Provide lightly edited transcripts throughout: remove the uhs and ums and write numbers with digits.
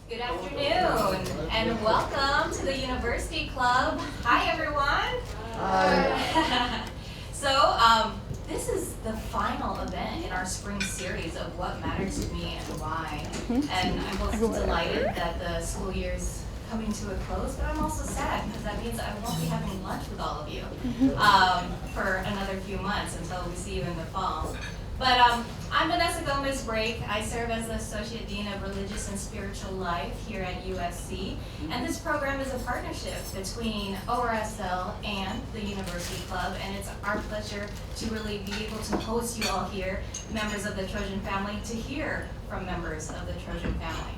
Good afternoon, and welcome to the University Club. Hi, everyone. Hi. This is the final event in our spring series of What Matters to Me and Why. And I'm most delighted that the school year's coming to a close, but I'm also sad because that means I won't be having lunch with all of you for another few months until we see you in the fall. But I'm Vanessa Gomez-Brake. I serve as the Associate Dean of Religious and Spiritual Life here at USC. And this program is a partnership between ORSL and the University Club. And it's our pleasure to really be able to host you all here, members of the Trojan family, to hear from members of the Trojan family.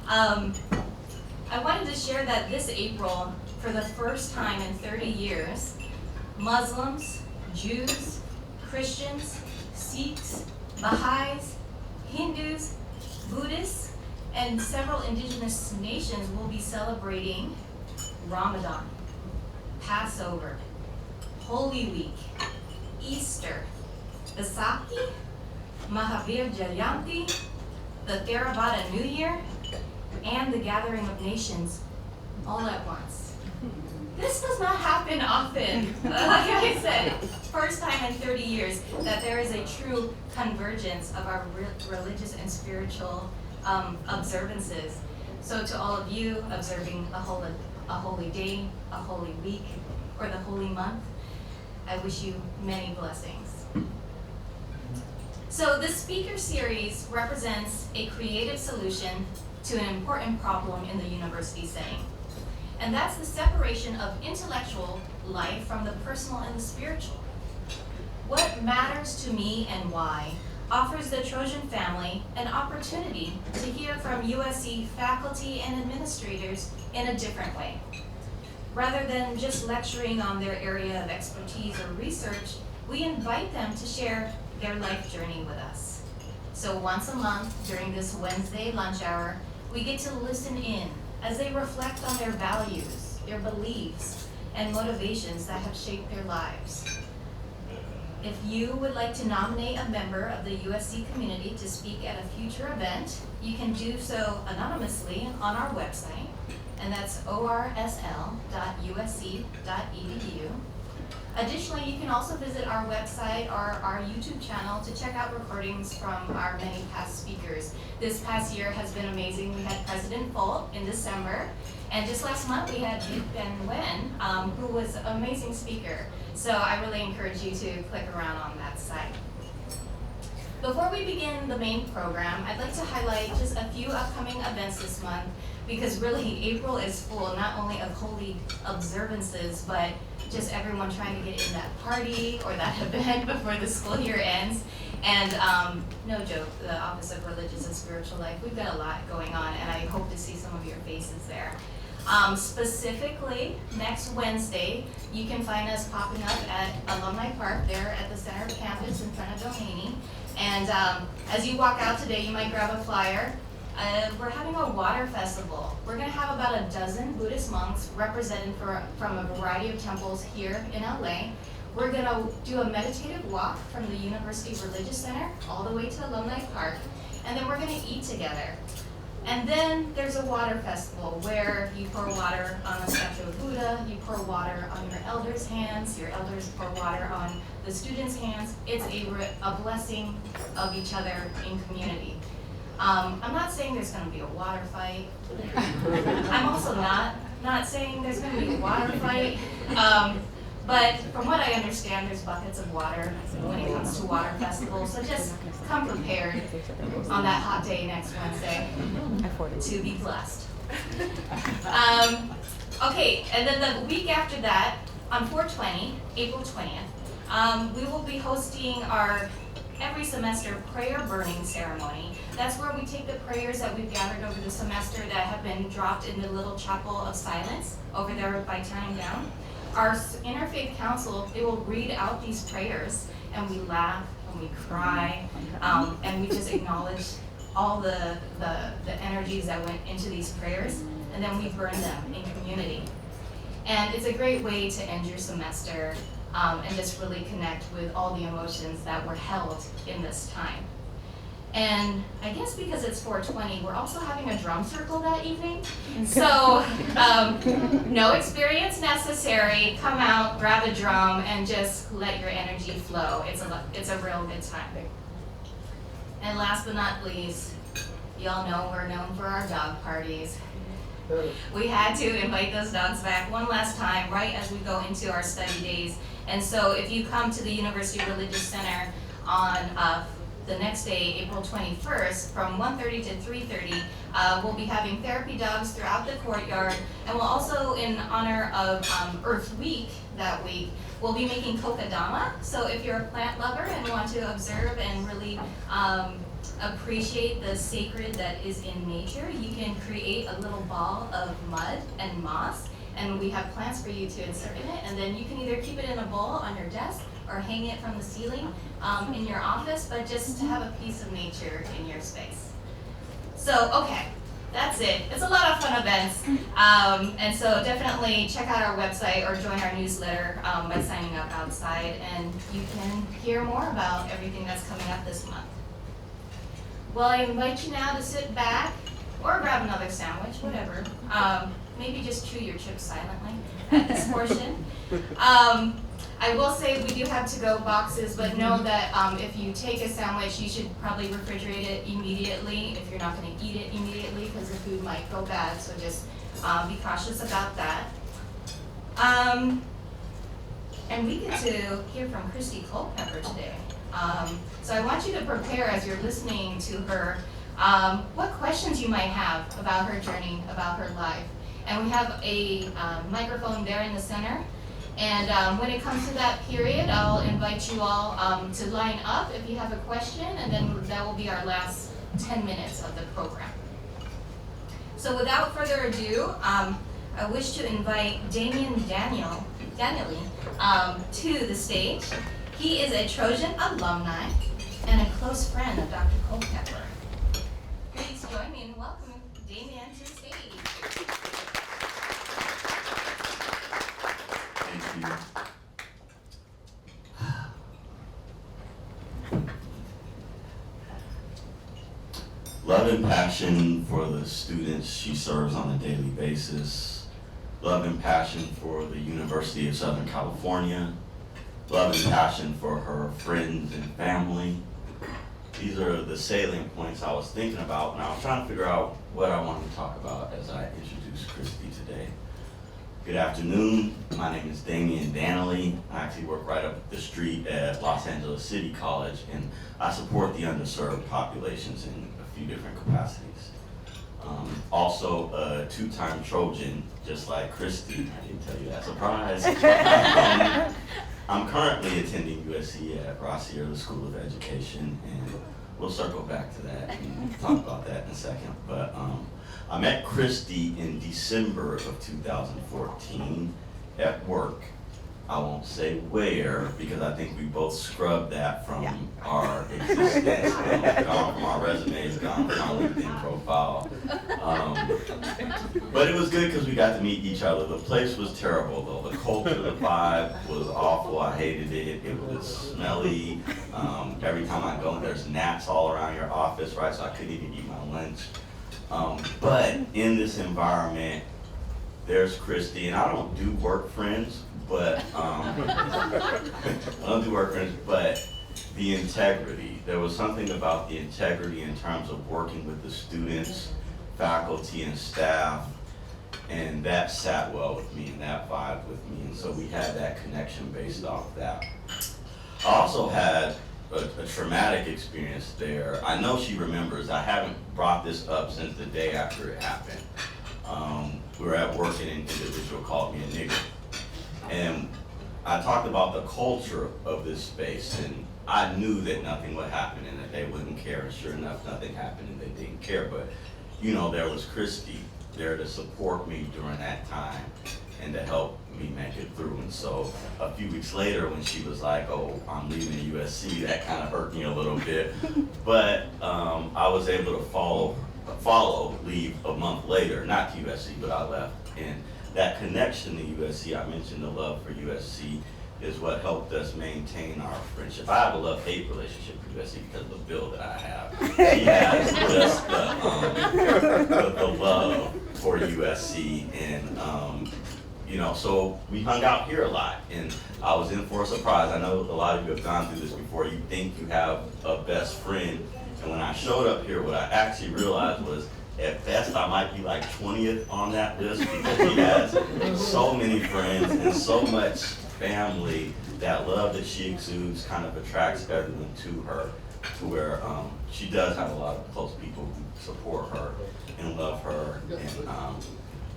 I wanted to share that this April, for the first time in 30 years, Muslims, Jews, Christians, Sikhs, Baha'is, Hindus, Buddhists, and several indigenous nations will be celebrating Ramadan, Passover, Holy Week, Easter, Baisakhi, Mahavir Jayanti, the Theravada New Year, and the Gathering of Nations all at once. This does not happen often. Like I said, first time in 30 years that there is a true convergence of our religious and spiritual observances. So to all of you observing a holy day, a holy week, or the holy month, I wish you many blessings. So this speaker series represents a creative solution to an important problem in the university setting. And that's the separation of intellectual life from the personal and the spiritual. What Matters to Me and Why offers the Trojan family an opportunity to hear from USC faculty and administrators in a different way. Rather than just lecturing on their area of expertise or research, we invite them to share their life journey with us. So once a month during this Wednesday lunch hour, we get to listen in as they reflect on their values, their beliefs, and motivations that have shaped their lives. If you would like to nominate a member of the USC community to speak at a future event, you can do so anonymously on our website, and that's orsl.usc.edu. Additionally, you can also visit our website or our YouTube channel to check out recordings from our many past speakers. This past year has been amazing. We had President Folt in December, and just last month we had Duke Ben Wen, who was an amazing speaker. So I really encourage you to click around on that site. Before we begin the main program, I'd like to highlight just a few upcoming events this month, because really April is full not only of holy observances, but just everyone trying to get in that party or that event before the school year ends. And no joke, the Office of Religious and Spiritual Life, we've got a lot going on, and I hope to see some of your faces there. Specifically, next Wednesday, you can find us popping up at Alumni Park there at the center of campus in front of Doheny. And as you walk out today, you might grab a flyer. We're having a water festival. We're going to have about a dozen Buddhist monks represented from a variety of temples here in LA. We're going to do a meditative walk from the University Religious Center all the way to Alumni Park, and then we're going to eat together. And then there's a water festival where you pour water on the statue of Buddha, you pour water on your elders' hands, your elders pour water on the students' hands. It's a blessing of each other in community. I'm not saying there's going to be a water fight. I'm also not saying there's going to be a water fight. But from what I understand, there's buckets of water when it comes to water festivals. So just come prepared on that hot day next Wednesday to be blessed. Okay, and then the week after that, on 4/20, April 20th, we will be hosting our every semester prayer burning ceremony. That's where we take the prayers that we've gathered over the semester that have been dropped in the little chapel of silence over there by turning down. Our interfaith council, they will read out these prayers, and we laugh and we cry, and we just acknowledge all the energies that went into these prayers, and then we burn them in community. And it's a great way to end your semester and just really connect with all the emotions that were held in this time. And I guess because it's 420, we're also having a drum circle that evening. So no experience necessary. Come out, grab a drum, and just let your energy flow. It's a real good time. And last but not least, y'all know we're known for our dog parties. We had to invite those dogs back one last time right as we go into our study days. And so if you come to the University Religious Center on the next day, April 21st, from 1:30 to 3:30, we'll be having therapy dogs throughout the courtyard. And we'll also, in honor of Earth Week that week, we'll be making kokedama. So if you're a plant lover and want to observe and really appreciate the sacred that is in nature, you can create a little ball of mud and moss, and we have plants for you to insert in it, and then you can either keep it in a bowl on your desk or hang it from the ceiling in your office, but just to have a piece of nature in your space. So, okay, that's it. It's a lot of fun events, and so definitely check out our website or join our newsletter by signing up outside, and you can hear more about everything that's coming up this month. Well, I invite you now to sit back or grab another sandwich, whatever. Maybe just chew your chips silently at this portion. I will say we do have to-go boxes, but know that if you take a sandwich, you should probably refrigerate it immediately if you're not going to eat it immediately, because the food might go bad, so just be cautious about that. And we get to hear from Kristi Culpepper today. So I want you to prepare as you're listening to her what questions you might have about her journey, about her life. And we have a microphone there in the center. And when it comes to that period, I'll invite you all to line up if you have a question, and then that will be our last 10 minutes of the program. So without further ado, I wish to invite Damien Danieli to the stage. He is a Trojan alumni and a close friend of Dr. Culpepper. Please join me in welcoming Damien to the stage. Thank you. Love and passion for the students she serves on a daily basis. Love and passion for the University of Southern California. Love and passion for her friends and family. These are the salient points I was thinking about when I was trying to figure out what I wanted to talk about as I introduce Kristi today. Good afternoon. My name is Damien Danieli. I actually work right up the street at Los Angeles City College, and I support the underserved populations in a few different capacities. Also a two-time Trojan, just like Kristi. I didn't tell you that. Surprise. I'm currently attending USC at Rossier School of Education, and we'll circle back to that and talk about that in a second. But I met Kristi in December of 2014 at work. I won't say where, because I think we both scrubbed that from our existence, gone from our resumes, gone from our LinkedIn profile. But it was good because we got to meet each other. The place was terrible though. The culture, the vibe was awful. I hated it. It was smelly. Every time I go, there's gnats all around your office, right? So I couldn't even eat my lunch. But in this environment, there's Kristi, and I don't do work friends, but but the integrity. There was something about the integrity in terms of working with the students, faculty, and staff, and that sat well with me, and that vibed with me, and so we had that connection based off that. I also had a traumatic experience there. I know she remembers. I haven't brought this up since the day after it happened. We were at work and an individual called me a nigger. And I talked about the culture of this space, and I knew that nothing would happen and that they wouldn't care, and sure enough, nothing happened and they didn't care. But, you know, there was Kristi there to support me during that time and to help me make it through. And so a few weeks later when she was like, oh, I'm leaving the USC, that kind of hurt me a little bit. But I was able to leave a month later, not to USC, but I left. And that connection to USC, I mentioned the love for USC, is what helped us maintain our friendship. I have a love-hate relationship with USC because of the bill that I have. She has just the love for USC, and so we hung out here a lot, and I was in for a surprise. I know a lot of you have gone through this before. You think you have a best friend, and when I showed up here, what I actually realized was, at best, I might be like 20th on that list, because he has so many friends and so much family. That love that she exudes kind of attracts everyone to her, to where she does have a lot of close people who support her and love her. And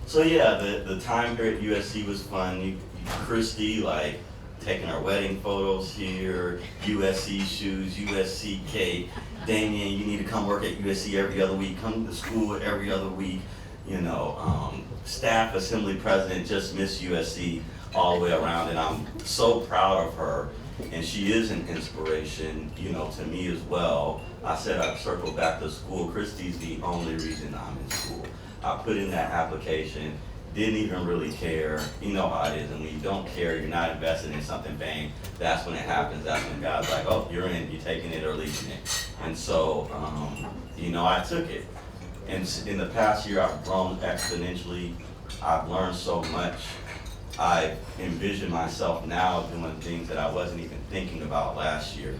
so yeah, the time here at USC was fun. Kristi, like, taking our wedding photos here, USC shoes, USC cake. Damien, you need to come work at USC every other week. Come to school every other week. Staff assembly president, just miss USC all the way around, and I'm so proud of her. And she is an inspiration, to me as well. I said I'd circle back to school. Kristi's the only reason I'm in school. I put in that application, didn't even really care. You know how it is, and when you don't care, you're not invested in something, bang, that's when it happens. That's when God's like, oh, you're in, you're taking it or leaving it. And so, I took it. And in the past year, I've grown exponentially. I've learned so much. I envision myself now doing things that I wasn't even thinking about last year.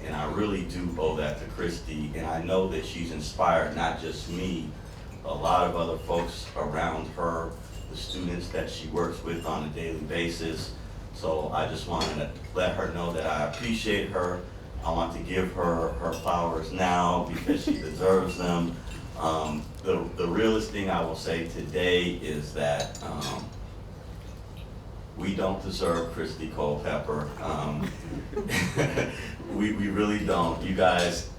And I really do owe that to Kristi. And I know that she's inspired not just me, a lot of other folks around her, the students that she works with on a daily basis. So I just wanted to let her know that I appreciate her. I want to give her her flowers now because she deserves them. The realest thing I will say today is that we don't deserve Kristi Culpepper. We really don't. You guys,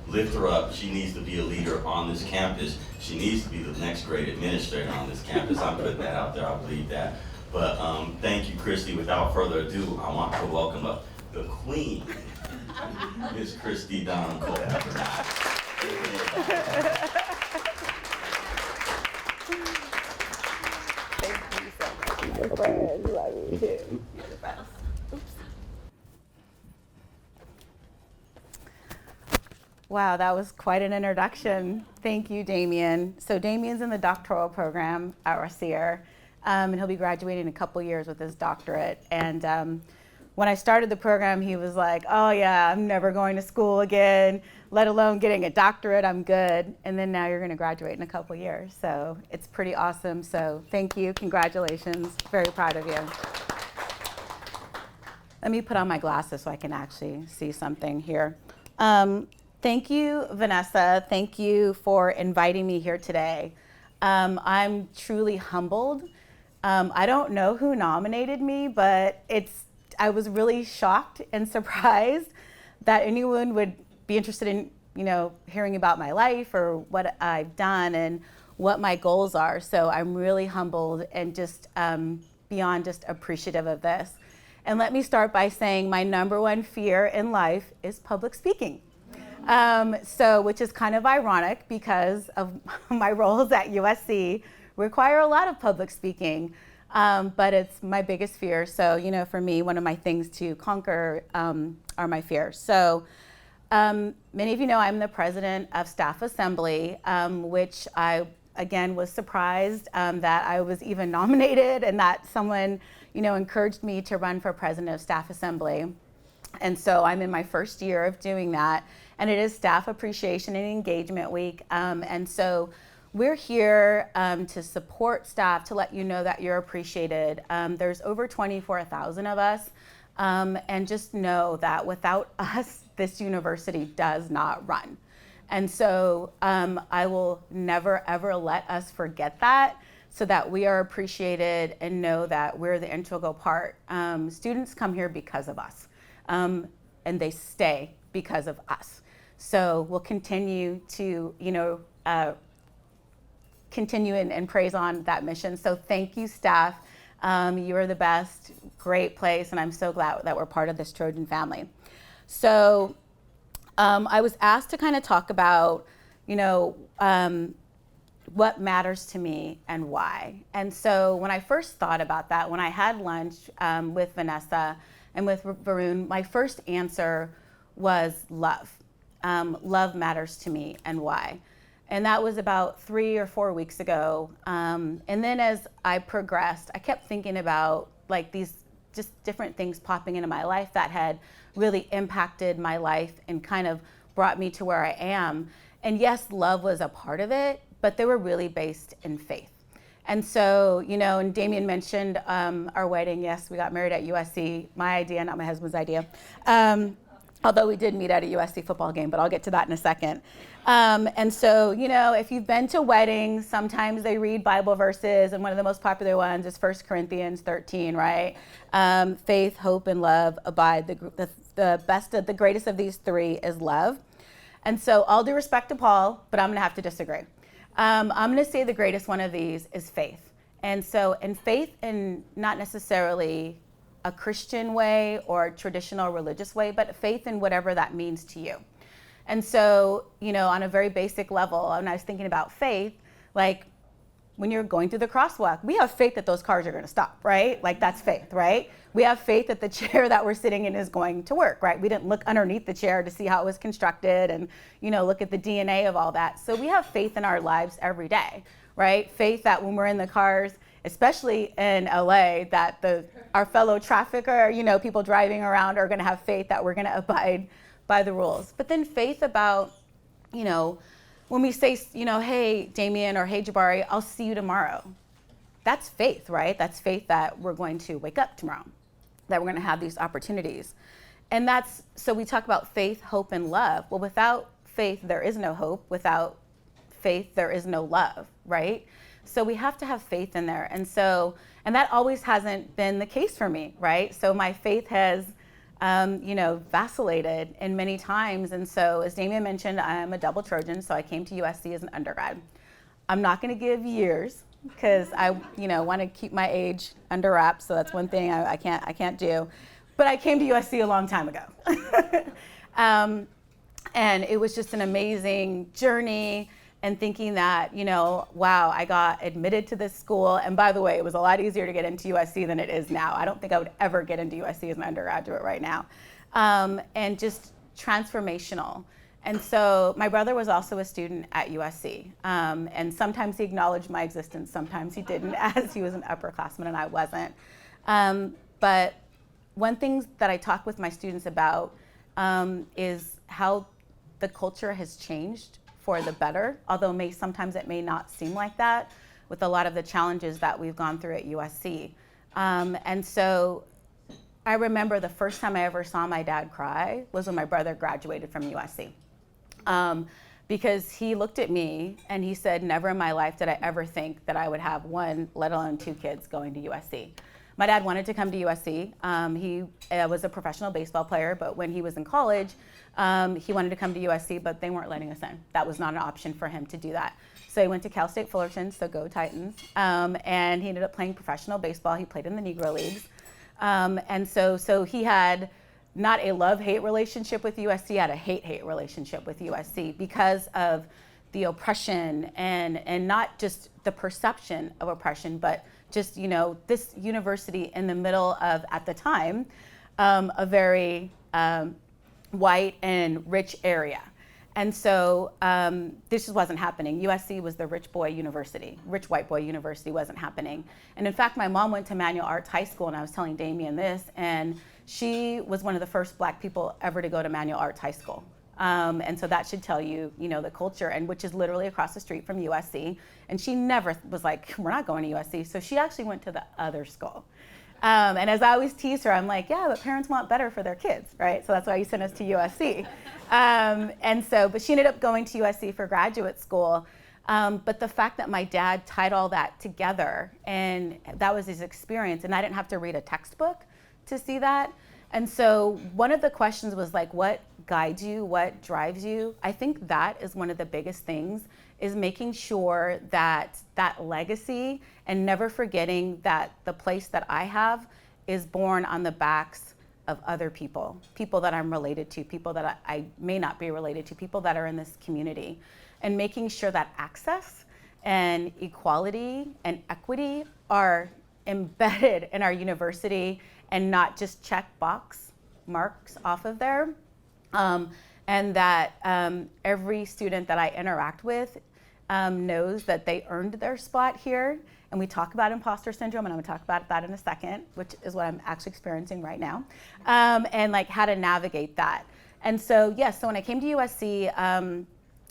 lift her up. She needs to be a leader on this campus. She needs to be the next great administrator on this campus. I'm putting that out there. I believe that. But thank you, Kristi. Without further ado, I want to welcome up the queen, Miss Kristi Donna Culpepper. Thank you so much. You're the friend. Love you too. You're the best. Oops. Wow, that was quite an introduction. Thank you, Damien. So Damien's in the doctoral program at Rasier, and he'll be graduating in a couple years with his doctorate. And when I started the program, he was like, oh yeah, I'm never going to school again, let alone getting a doctorate, I'm good. And then now you're gonna graduate in a couple years. So it's pretty awesome. So thank you, congratulations, very proud of you. Let me put on my glasses so I can actually see something here. Thank you, Vanessa. Thank you for inviting me here today. I'm truly humbled. I don't know who nominated me, but I was really shocked and surprised that anyone would be interested in, hearing about my life or what I've done and what my goals are. So I'm really humbled and just beyond just appreciative of this. And let me start by saying my number one fear in life is public speaking. Which is kind of ironic because of my roles at USC require a lot of public speaking, but it's my biggest fear. So, for me, one of my things to conquer are my fears. So many of you know I'm the president of Staff Assembly, which I, again, was surprised that I was even nominated and that someone, encouraged me to run for president of Staff Assembly. And so I'm in my first year of doing that. And it is Staff Appreciation and Engagement Week. And so we're here to support staff, to let you know that you're appreciated. There's over 24,000 of us. And just know that without us, this university does not run. And so I will never, ever let us forget that, so that we are appreciated and know that we're the integral part. Students come here because of us. And they stay because of us. So we'll continue to, continue and praise on that mission. So thank you, staff. You are the best, great place, and I'm so glad that we're part of this Trojan family. So I was asked to kind of talk about, what matters to me and why. And so when I first thought about that, when I had lunch with Vanessa and with Varun, my first answer was love. Love matters to me and why. And that was about 3 or 4 weeks ago. And then as I progressed, I kept thinking about like these just different things popping into my life that had really impacted my life and kind of brought me to where I am. And yes, love was a part of it, but they were really based in faith. And so, you know, and Damien mentioned our wedding. Yes, we got married at USC, my idea, not my husband's idea. Although we did meet at a USC football game, but I'll get to that in a second. And so, you know, if you've been to weddings, sometimes they read Bible verses, and one of the most popular ones is 1 Corinthians 13, right? Faith, hope, and love abide. The greatest of these three is love. And so, all due respect to Paul, but I'm going to have to disagree. I'm going to say the greatest one of these is faith. And so, in faith, in not necessarily a Christian way or traditional religious way, but faith in whatever that means to you. And so, you know, on a very basic level, when I was thinking about faith, like when you're going through the crosswalk, we have faith that those cars are going to stop, right? Like that's faith, right? We have faith that the chair that we're sitting in is going to work, right? We didn't look underneath the chair to see how it was constructed and, you know, look at the DNA of all that. So we have faith in our lives every day, right? Faith that when we're in the cars, especially in LA, that our fellow trafficker, you know, people driving around are going to have faith that we're going to abide by the rules. But then faith about, you know, when we say, you know, hey, Damien, or hey, Jabari, I'll see you tomorrow. That's faith, right? That's faith that we're going to wake up tomorrow, that we're going to have these opportunities. And so we talk about faith, hope, and love. Well, without faith, there is no hope. Without faith, there is no love, right? So we have to have faith in there. And that always hasn't been the case for me, right? So my faith has, you know, vacillated in many times. And so as Damien mentioned, I'm a double Trojan, so I came to USC as an undergrad. I'm not going to give years because I, you know, want to keep my age under wraps. So that's one thing I can't do. But I came to USC a long time ago. And it was just an amazing journey. And thinking that, you know, wow, I got admitted to this school. And by the way, it was a lot easier to get into USC than it is now. I don't think I would ever get into USC as an undergraduate right now. And just transformational. And so my brother was also a student at USC. And sometimes he acknowledged my existence, sometimes he didn't, as he was an upperclassman and I wasn't. But one thing that I talk with my students about is how the culture has changed for the better, although sometimes it may not seem like that with a lot of the challenges that we've gone through at USC. And so I remember the first time I ever saw my dad cry was when my brother graduated from USC. Because he looked at me and he said, never in my life did I ever think that I would have one, let alone 2 kids going to USC. My dad wanted to come to USC. He was a professional baseball player, but when he was in college, he wanted to come to USC, but they weren't letting us in. That was not an option for him to do that. So he went to Cal State Fullerton, so go Titans, and he ended up playing professional baseball. He played in the Negro Leagues. And so he had not a love-hate relationship with USC, he had a hate-hate relationship with USC because of the oppression and not just the perception of oppression, but just, you know, this university in the middle of, at the time, a very white and rich area. And so this just wasn't happening. USC was the rich boy university. Rich white boy university wasn't happening. And in fact, my mom went to Manual Arts High School, and I was telling Damien this, and she was one of the first Black people ever to go to Manual Arts High School. And so that should tell you, you know, the culture, and which is literally across the street from USC. And she never was like, we're not going to USC. So she actually went to the other school. And as I always tease her, I'm like, yeah, but parents want better for their kids, right? So that's why you sent us to USC. But she ended up going to USC for graduate school. But the fact that my dad tied all that together, and that was his experience, and I didn't have to read a textbook to see that. And so one of the questions was like, what guides you, what drives you? I think that is one of the biggest things, is making sure that that legacy, and never forgetting that the place that I have is born on the backs of other people, people that I'm related to, people that I may not be related to, people that are in this community, and making sure that access and equality and equity are embedded in our university and not just check box marks off of there. And that every student that I interact with knows that they earned their spot here. And we talk about imposter syndrome, and I'm gonna talk about that in a second, which is what I'm actually experiencing right now, and like how to navigate that. And so, yes, so when I came to USC,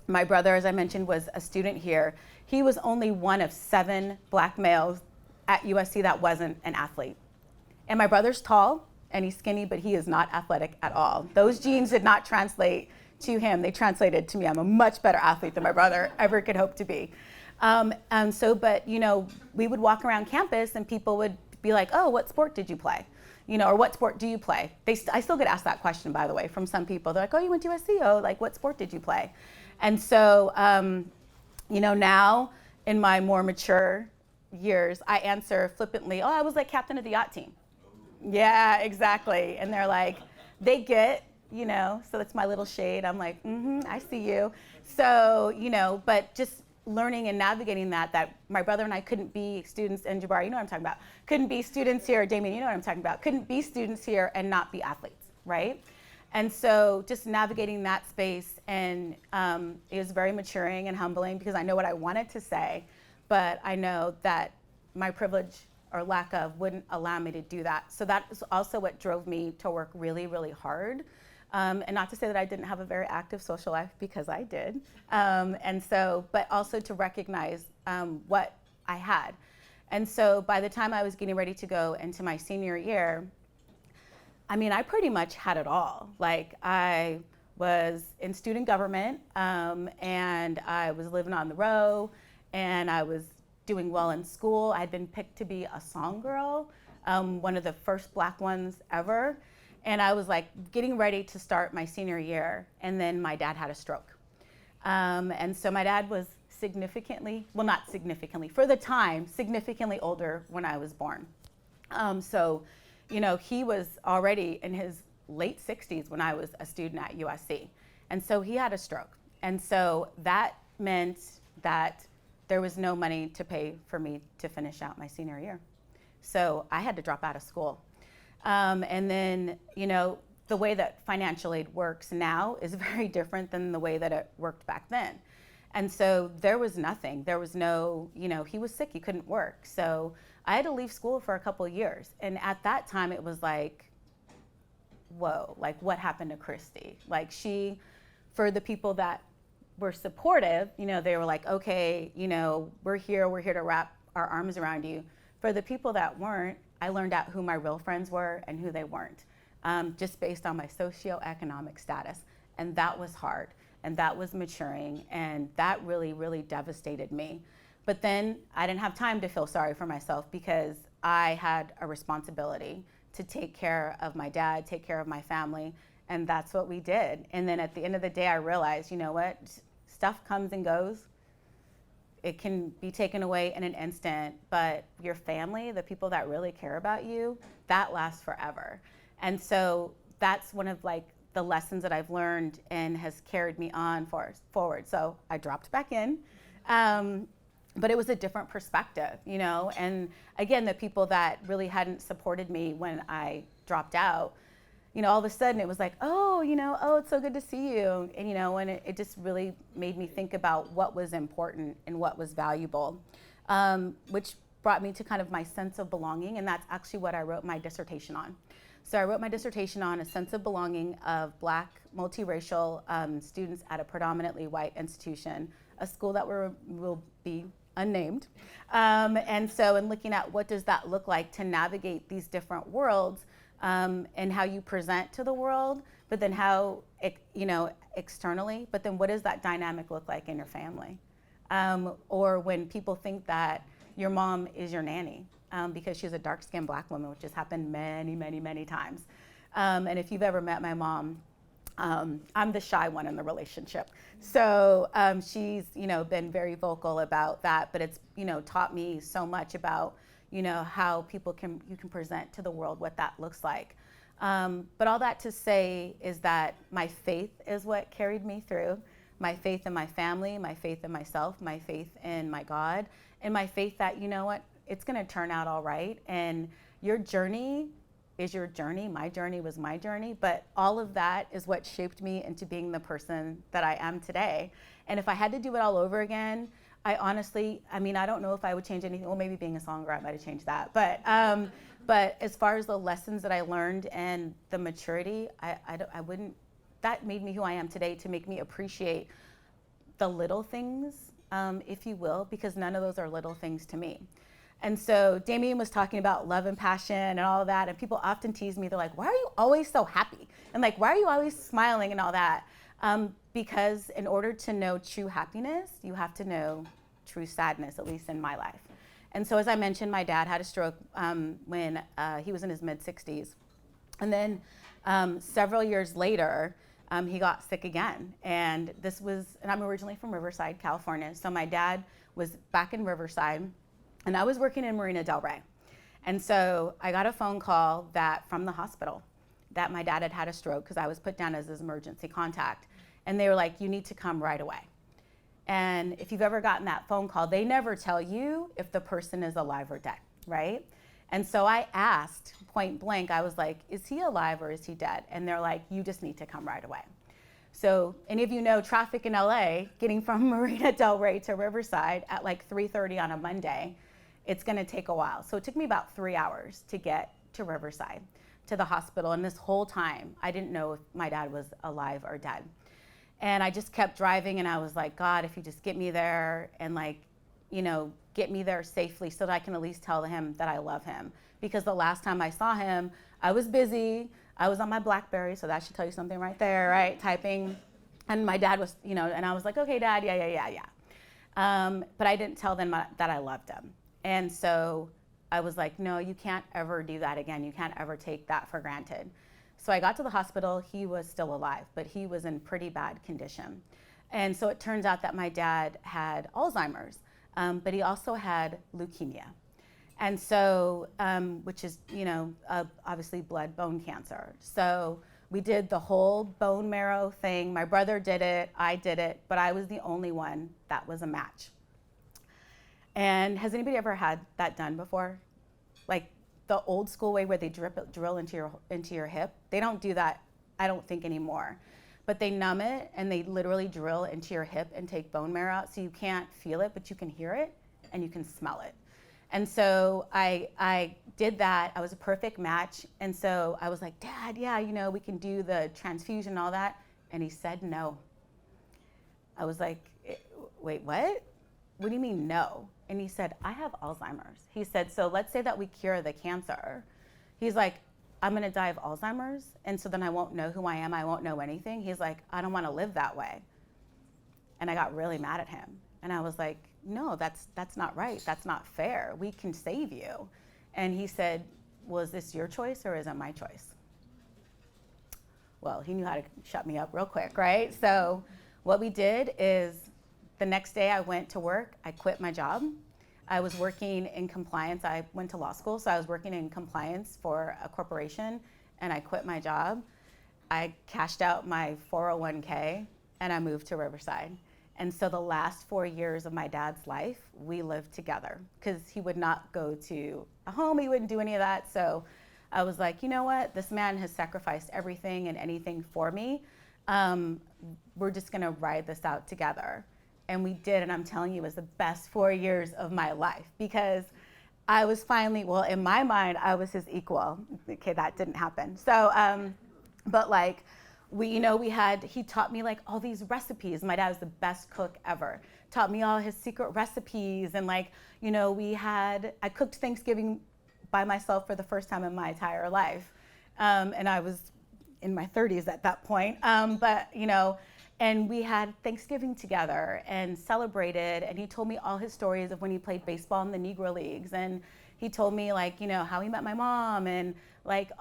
my brother, as I mentioned, was a student here. He was only one of 7 Black males at USC that wasn't an athlete. And my brother's tall and he's skinny, but he is not athletic at all. Those genes did not translate to him. They translated to me. I'm a much better athlete than my brother ever could hope to be. But you know, we would walk around campus and people would be like, oh, what sport did you play? You know, or what sport do you play? I still get asked that question, by the way, from some people. They're like, oh, you went to USC? Oh, like, what sport did you play? And so, you know, now in my more mature years, I answer flippantly, oh, I was like captain of the yacht team. Yeah, exactly. And they're like, they get, you know, so that's my little shade. I'm like, I see you. So, you know, but just learning and navigating that my brother and I couldn't be students, and Jabbar, you know what I'm talking about, couldn't be students here, Damien, you know what I'm talking about, couldn't be students here and not be athletes, right? And so just navigating that space, and it was very maturing and humbling because I know what I wanted to say, but I know that my privilege or lack of wouldn't allow me to do that. So that is also what drove me to work really, really hard. And not to say that I didn't have a very active social life, because I did. And so, but also to recognize what I had. And so by the time I was getting ready to go into my senior year, I mean, I pretty much had it all. Like, I was in student government, and I was living on the row, and I was doing well in school. I'd been picked to be a song girl, one of the first Black ones ever. And I was like getting ready to start my senior year, and then my dad had a stroke. And so my dad was significantly, well, not significantly, for the time, significantly older when I was born. So, you know, he was already in his late 60s when I was a student at USC. And so he had a stroke. And so that meant that there was no money to pay for me to finish out my senior year. So I had to drop out of school. And then, you know, the way that financial aid works now is very different than the way that it worked back then. And so there was nothing. There was no, you know, he was sick, he couldn't work. So I had to leave school for a couple of years. And at that time, it was like, whoa, like what happened to Kristi? Like she, for the people that were supportive, you know, they were like, okay, you know, we're here to wrap our arms around you. For the people that weren't, I learned out who my real friends were and who they weren't, just based on my socioeconomic status. And that was hard, and that was maturing, and that really, really devastated me. But then I didn't have time to feel sorry for myself, because I had a responsibility to take care of my dad, take care of my family, and that's what we did. And then at the end of the day, I realized, you know what, stuff comes and goes. It can be taken away in an instant, but your family, the people that really care about you, that lasts forever. And so that's one of like the lessons that I've learned and has carried me on forward. So I dropped back in, but it was a different perspective, you know? And again, the people that really hadn't supported me when I dropped out, you know, all of a sudden it was like, oh, you know, oh, it's so good to see you. And, you know, and it just really made me think about what was important and what was valuable, which brought me to kind of my sense of belonging. And that's actually what I wrote my dissertation on. So I wrote my dissertation on a sense of belonging of Black multiracial students at a predominantly white institution, a school that will be unnamed. And so in looking at what does that look like to navigate these different worlds, and how you present to the world, but then how, you know, externally, but then what does that dynamic look like in your family? Or when people think that your mom is your nanny because she's a dark-skinned Black woman, which has happened many, many, many times. And if you've ever met my mom, I'm the shy one in the relationship. So she's, you know, been very vocal about that, but it's, you know, taught me so much about, you know, how you can present to the world what that looks like. But all that to say is that my faith is what carried me through. my faith in my family, my faith in myself, my faith in my God, and my faith that, you know what, it's going to turn out all right. And your journey is your journey. My journey was my journey. But all of that is what shaped me into being the person that I am today. And if I had to do it all over again, I honestly, I mean, I don't know if I would change anything. Well, maybe being a songwriter, I might have changed that. But as far as the lessons that I learned and the maturity, I wouldn't, that made me who I am today, to make me appreciate the little things, if you will, because none of those are little things to me. And so Damien was talking about love and passion and all of that, and people often tease me. They're like, why are you always so happy? And like, why are you always smiling and all that? Because in order to know true happiness, you have to know true sadness, at least in my life. And so as I mentioned, my dad had a stroke when he was in his mid-60s. And then several years later, he got sick again. And I'm originally from Riverside, California. So my dad was back in Riverside, and I was working in Marina Del Rey. And so I got a phone call from the hospital that my dad had had a stroke, because I was put down as his emergency contact. And they were like, you need to come right away. And if you've ever gotten that phone call, they never tell you if the person is alive or dead, right? And so I asked point blank, I was like, is he alive or is he dead? And they're like, you just need to come right away. So any of you know traffic in LA, getting from Marina Del Rey to Riverside at like 3:30 on a Monday, it's gonna take a while. So it took me about 3 hours to get to Riverside, to the hospital. And this whole time, I didn't know if my dad was alive or dead. And I just kept driving, and I was like, God, if you just get me there and like, you know, get me there safely so that I can at least tell him that I love him. Because the last time I saw him, I was busy. I was on my BlackBerry, so that should tell you something right there, right? Typing. And my dad was, you know, and I was like, okay, Dad, yeah. But I didn't tell them that I loved him. And so I was like, no, you can't ever do that again. You can't ever take that for granted. So I got to the hospital. He was still alive, but he was in pretty bad condition. And so it turns out that my dad had Alzheimer's, but he also had leukemia. And so, which is, you know, obviously bone cancer. So we did the whole bone marrow thing. My brother did it, I did it, but I was the only one that was a match. And has anybody ever had that done before? Like the old school way where they drill into your hip? They don't do that, I don't think, anymore. But they numb it and they literally drill into your hip and take bone marrow out, so you can't feel it, but you can hear it and you can smell it. And so I did that. I was a perfect match. And so I was like, Dad, yeah, you know, we can do the transfusion and all that. And he said no. I was like, wait, what? What do you mean no? And he said, I have Alzheimer's. He said, so let's say that we cure the cancer. He's like, I'm gonna die of Alzheimer's, and so then I won't know who I am, I won't know anything. He's like, I don't wanna live that way. And I got really mad at him. And I was like, no, that's not right, that's not fair. We can save you. And he said, well, is this your choice or is it my choice? Well, he knew how to shut me up real quick, right? So what we did is the next day I went to work, I quit my job. I was working in compliance. I went to law school, so I was working in compliance for a corporation, and I quit my job. I cashed out my 401k, and I moved to Riverside. And so the last 4 years of my dad's life, we lived together, because he would not go to a home, he wouldn't do any of that. So I was like, you know what? This man has sacrificed everything and anything for me. We're just gonna ride this out together. And we did, and I'm telling you, it was the best 4 years of my life, because I was finally, well, in my mind, I was his equal. Okay, that didn't happen. So, but like, he taught me like all these recipes. My dad was the best cook ever. Taught me all his secret recipes, and like, I cooked Thanksgiving by myself for the first time in my entire life. And I was in my 30s at that point. And we had Thanksgiving together and celebrated, and he told me all his stories of when he played baseball in the Negro Leagues, and he told me like, how he met my mom, and like,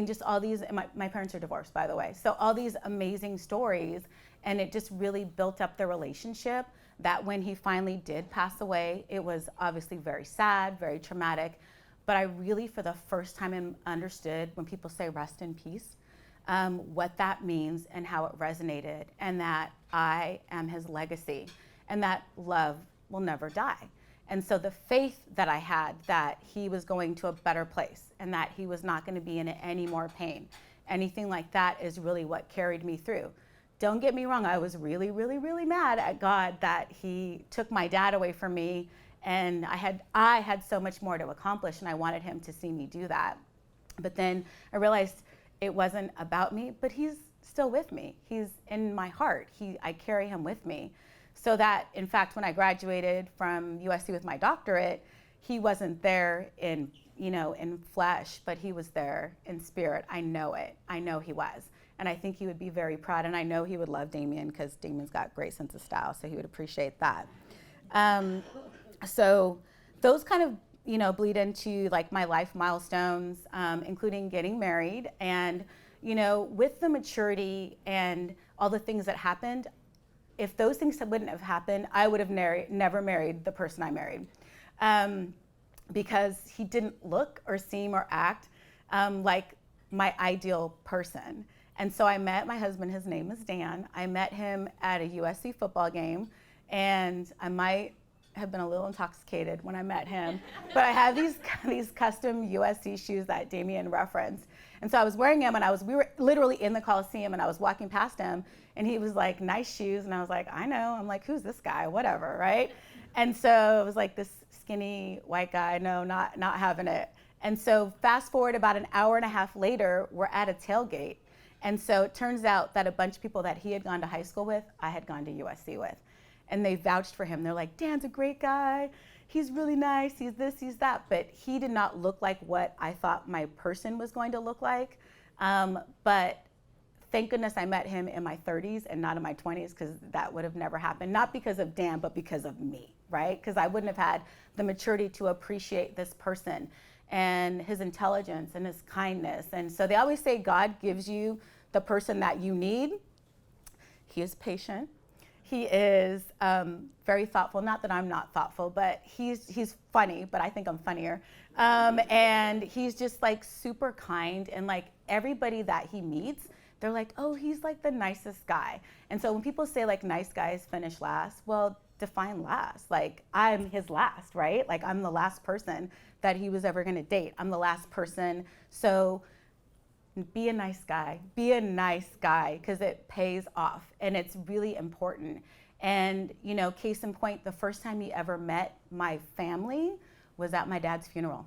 just all these, and my parents are divorced, by the way, so all these amazing stories, and it just really built up the relationship that when he finally did pass away, it was obviously very sad, very traumatic, but I really, for the first time, understood when people say rest in peace. what that means and how it resonated, and that I am his legacy, and that love will never die. And so the faith that I had that he was going to a better place and that he was not going to be in any more pain, anything like that is really what carried me through. Don't get me wrong, I was really, really, really mad at God that he took my dad away from me, and I had so much more to accomplish, and I wanted him to see me do that. But then I realized it wasn't about me, but he's still with me. He's in my heart. I carry him with me. So that, in fact, when I graduated from USC with my doctorate, he wasn't there in flesh, but he was there in spirit. I know it. I know he was. And I think he would be very proud, and I know he would love Damien because Damien's got a great sense of style, so he would appreciate that. So those kind of bleed into like my life milestones, including getting married. And with the maturity and all the things that happened, if those things wouldn't have happened, I would have never married the person I married, because he didn't look or seem or act like my ideal person. And so I met my husband. His name is Dan. I met him at a USC football game, and I might have been a little intoxicated when I met him, but I had these custom USC shoes that Damien referenced. And so I was wearing them, and we were literally in the Coliseum, and I was walking past him, and he was like, "Nice shoes." And I was like, "I know." I'm like, "Who's this guy?" Whatever, right? And so it was like this skinny white guy, no, not having it. And so fast forward about an hour and a half later, we're at a tailgate. And so it turns out that a bunch of people that he had gone to high school with, I had gone to USC with. And they vouched for him. They're like, "Dan's a great guy. He's really nice. He's this, he's that." But he did not look like what I thought my person was going to look like. But thank goodness I met him in my 30s and not in my 20s, because that would have never happened. Not because of Dan, but because of me, right? Because I wouldn't have had the maturity to appreciate this person and his intelligence and his kindness. And so they always say God gives you the person that you need. He is patient. He is very thoughtful. Not that I'm not thoughtful, but he's funny, but I think I'm funnier. And he's just like super kind, and like everybody that he meets, they're like, "Oh, he's like the nicest guy." And so when people say like nice guys finish last, well, define last. Like I'm his last, right? Like I'm the last person that he was ever gonna date. I'm the last person. So be a nice guy, because it pays off and it's really important. And case in point, the first time he ever met my family was at my dad's funeral.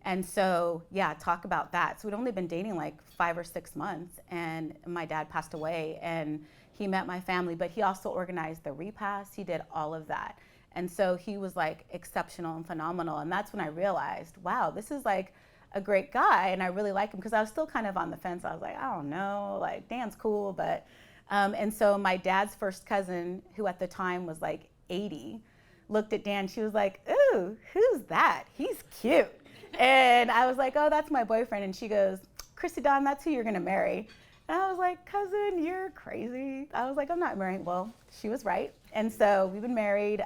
And so, yeah, talk about that. So we'd only been dating like 5 or 6 months, and my dad passed away, and he met my family, but he also organized the repast. He did all of that. And so he was like exceptional and phenomenal. And that's when I realized, wow, this is like a great guy, and I really like him, because I was still kind of on the fence. I was like, I don't know, like Dan's cool, but and so my dad's first cousin, who at the time was like 80, looked at Dan. She was like, "Ooh, who's that? He's cute." And I was like, "Oh, that's my boyfriend." And she goes, "Kristi, Don, that's who you're gonna marry." And I was like, "Cousin, you're crazy." I was like, "I'm not marrying." Well, she was right. And so we've been married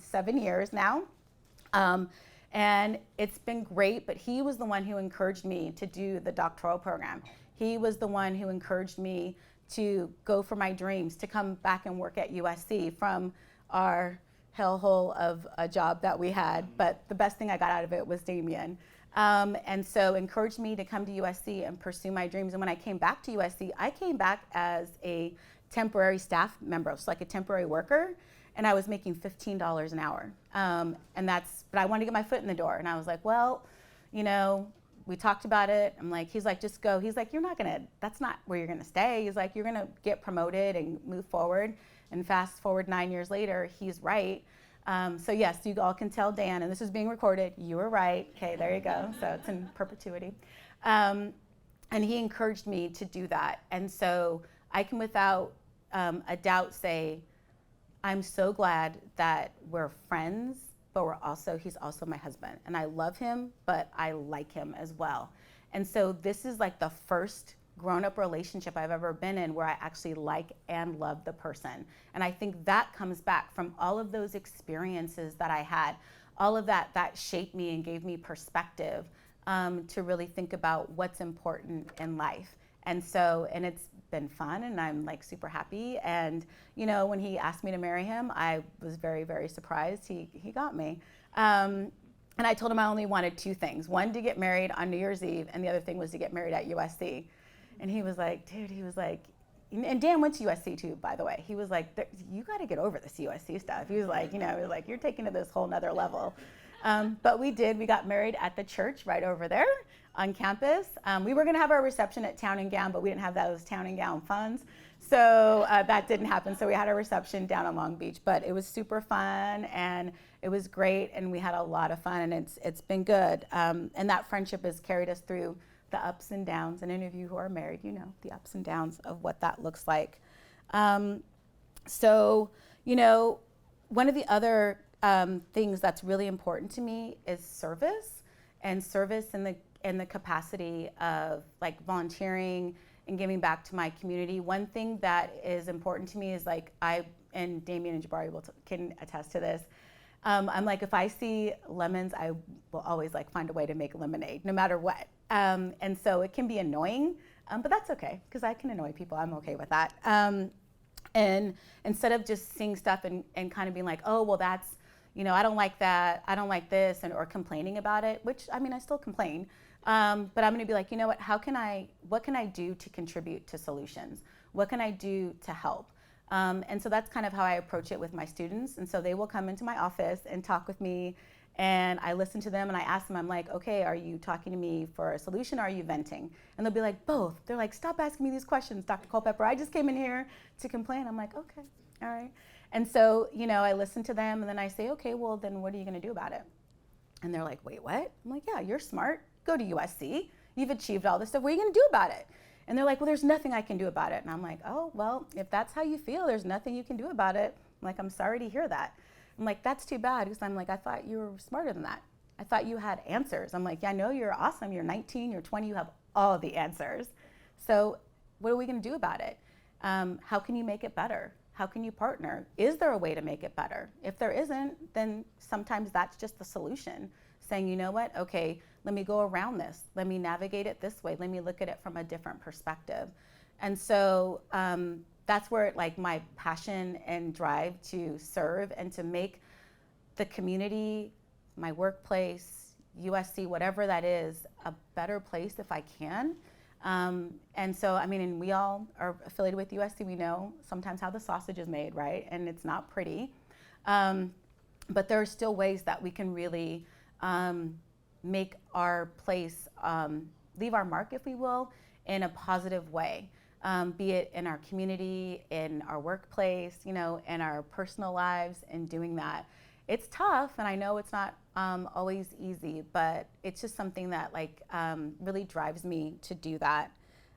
7 years now. And it's been great, but he was the one who encouraged me to do the doctoral program. He was the one who encouraged me to go for my dreams, to come back and work at USC from our hellhole of a job that we had. But the best thing I got out of it was Damien. And so encouraged me to come to USC and pursue my dreams. And when I came back to USC, I came back as a temporary staff member, so like a temporary worker. And I was making $15 an hour. But I wanted to get my foot in the door. And I was like, well, we talked about it. I'm like, he's like, "Just go." He's like, that's not where you're gonna stay. He's like, "You're gonna get promoted and move forward." And fast forward 9 years later, he's right. So yes, you all can tell Dan, and this is being recorded, you were right. Okay, there you go. So it's in perpetuity. And he encouraged me to do that. And so I can without a doubt say, I'm so glad that we're friends, but he's also my husband. And I love him, but I like him as well. And so this is like the first grown-up relationship I've ever been in where I actually like and love the person. And I think that comes back from all of those experiences that I had, all of that shaped me and gave me perspective to really think about what's important in life. And so, and it's been fun, and I'm like super happy. And you know, when he asked me to marry him, I was very, very surprised. He got me. And I told him I only wanted two things: one, to get married on New Year's Eve, and the other thing was to get married at USC. And he was like, dude, he was like, and Dan went to USC too, by the way. He was like, you got to get over this USC stuff. He was like, you know, he was like, you're taking it to this whole nother level. But we did. We got married at the church right over there on campus. We were going to have our reception at Town and Gown, but we didn't have those Town and Gown funds. So that didn't happen. So we had a reception down on Long Beach. But it was super fun, and it was great, and we had a lot of fun, and it's been good. And that friendship has carried us through the ups and downs, and any of you who are married, you know the ups and downs of what that looks like. So, you know, one of the other things that's really important to me is service, and service in the capacity of like volunteering and giving back to my community. One thing that is important to me is like and Damien and Jabari can attest to this. I'm like, if I see lemons, I will always like find a way to make lemonade, no matter what. And so it can be annoying, but that's okay, because I can annoy people. I'm okay with that. And instead of just seeing stuff and kind of being like, oh, well, that's, you know, I don't like that, I don't like this, or complaining about it, which, I mean, I still complain. But I'm gonna be like, you know what, what can I do to contribute to solutions? What can I do to help? And so that's kind of how I approach it with my students. And so they will come into my office and talk with me, and I listen to them, and I ask them, I'm like, okay, are you talking to me for a solution, or are you venting? And they'll be like, both. They're like, stop asking me these questions, Dr. Culpepper. I just came in here to complain. I'm like, okay, all right. And so, you know, I listen to them, and then I say, okay, well, then what are you gonna do about it? And they're like, wait, what? I'm like, yeah, you're smart. Go to USC. You've achieved all this stuff. What are you gonna do about it? And they're like, well, there's nothing I can do about it. And I'm like, oh, well, if that's how you feel, there's nothing you can do about it. I'm like, I'm sorry to hear that. I'm like, that's too bad, because I'm like, I thought you were smarter than that. I thought you had answers. I'm like, yeah, I know you're awesome. You're 19, you're 20, you have all the answers. So what are we gonna do about it? How can you make it better? How can you partner? Is there a way to make it better? If there isn't, then sometimes that's just the solution. Saying, you know what, okay, let me go around this. Let me navigate it this way. Let me look at it from a different perspective. And so that's where like my passion and drive to serve and to make the community, my workplace, USC, whatever that is, a better place if I can. And so, I mean, and we all are affiliated with USC. We know sometimes how the sausage is made, right? And it's not pretty. But there are still ways that we can really make our place, leave our mark, if we will, in a positive way. Be it in our community, in our workplace, you know, in our personal lives, and doing that. It's tough, and I know it's not always easy, but it's just something that like really drives me to do that.